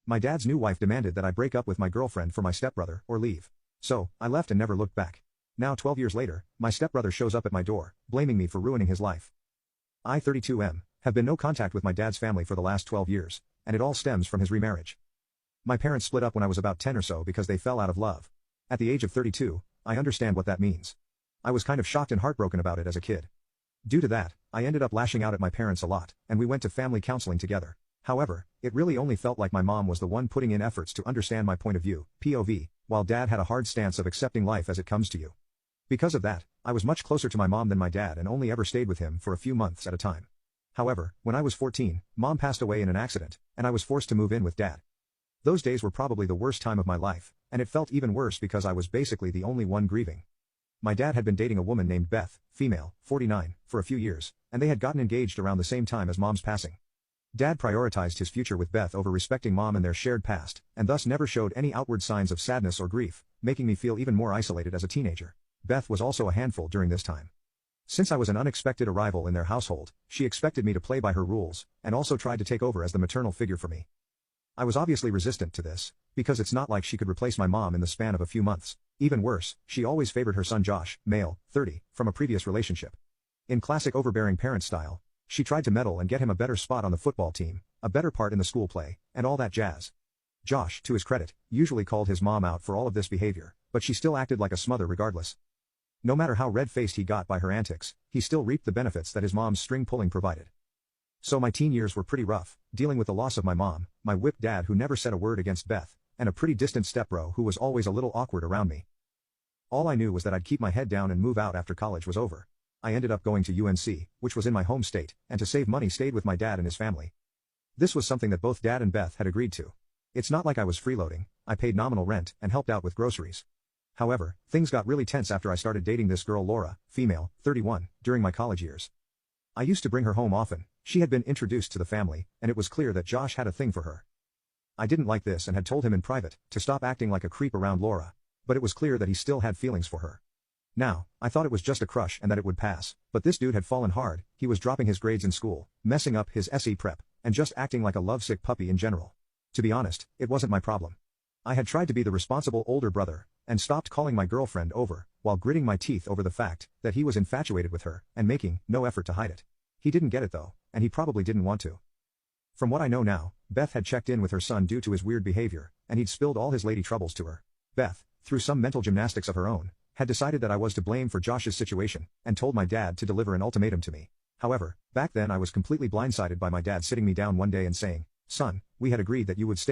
My dad's new wife demanded that I break up with my girlfriend for my stepbrother, or leave. So, I left and never looked back. Now 12 years later, my stepbrother shows up at my door, blaming me for ruining his life. I, 32M, have been no contact with my dad's family for the last 12 years, and it all stems from his remarriage. My parents split up when I was about 10 or so because they fell out of love. At the age of 32, I understand what that means. I was kind of shocked and heartbroken about it as a kid. Due to that, I ended up lashing out at my parents a lot, and we went to family counseling together. However, it really only felt like my mom was the one putting in efforts to understand my point of view, POV, while dad had a hard stance of accepting life as it comes to you. Because of that, I was much closer to my mom than my dad and only ever stayed with him for a few months at a time. However, when I was 14, mom passed away in an accident, and I was forced to move in with dad. Those days were probably the worst time of my life, and it felt even worse because I was basically the only one grieving. My dad had been dating a woman named Beth, female, 49, for a few years, and they had gotten engaged around the same time as mom's passing. Dad prioritized his future with Beth over respecting mom and their shared past, and thus never showed any outward signs of sadness or grief, making me feel even more isolated as a teenager. Beth was also a handful during this time. Since I was an unexpected arrival in their household, she expected me to play by her rules, and also tried to take over as the maternal figure for me. I was obviously resistant to this, because it's not like she could replace my mom in the span of a few months. Even worse, she always favored her son Josh, male, 30, from a previous relationship. In classic overbearing parent style, she tried to meddle and get him a better spot on the football team, a better part in the school play, and all that jazz. Josh, to his credit, usually called his mom out for all of this behavior, but she still acted like a smother regardless. No matter how red-faced he got by her antics, he still reaped the benefits that his mom's string-pulling provided. So my teen years were pretty rough, dealing with the loss of my mom, my whipped dad who never said a word against Beth, and a pretty distant stepbro who was always a little awkward around me. All I knew was that I'd keep my head down and move out after college was over. I ended up going to UNC, which was in my home state, and to save money stayed with my dad and his family. This was something that both dad and Beth had agreed to. It's not like I was freeloading, I paid nominal rent and helped out with groceries. However, things got really tense after I started dating this girl Laura, female, 31, during my college years. I used to bring her home often. She had been introduced to the family, and it was clear that Josh had a thing for her. I didn't like this and had told him in private to stop acting like a creep around Laura, but it was clear that he still had feelings for her. Now, I thought it was just a crush and that it would pass, but this dude had fallen hard. He was dropping his grades in school, messing up his SE prep, and just acting like a lovesick puppy in general. To be honest, it wasn't my problem. I had tried to be the responsible older brother, and stopped calling my girlfriend over, while gritting my teeth over the fact that he was infatuated with her, and making no effort to hide it. He didn't get it though, and he probably didn't want to. From what I know now, Beth had checked in with her son due to his weird behavior, and he'd spilled all his lady troubles to her. Beth, through some mental gymnastics of her own, had decided that I was to blame for Josh's situation, and told my dad to deliver an ultimatum to me. However, back then I was completely blindsided by my dad sitting me down one day and saying, "Son, we had agreed that you would stay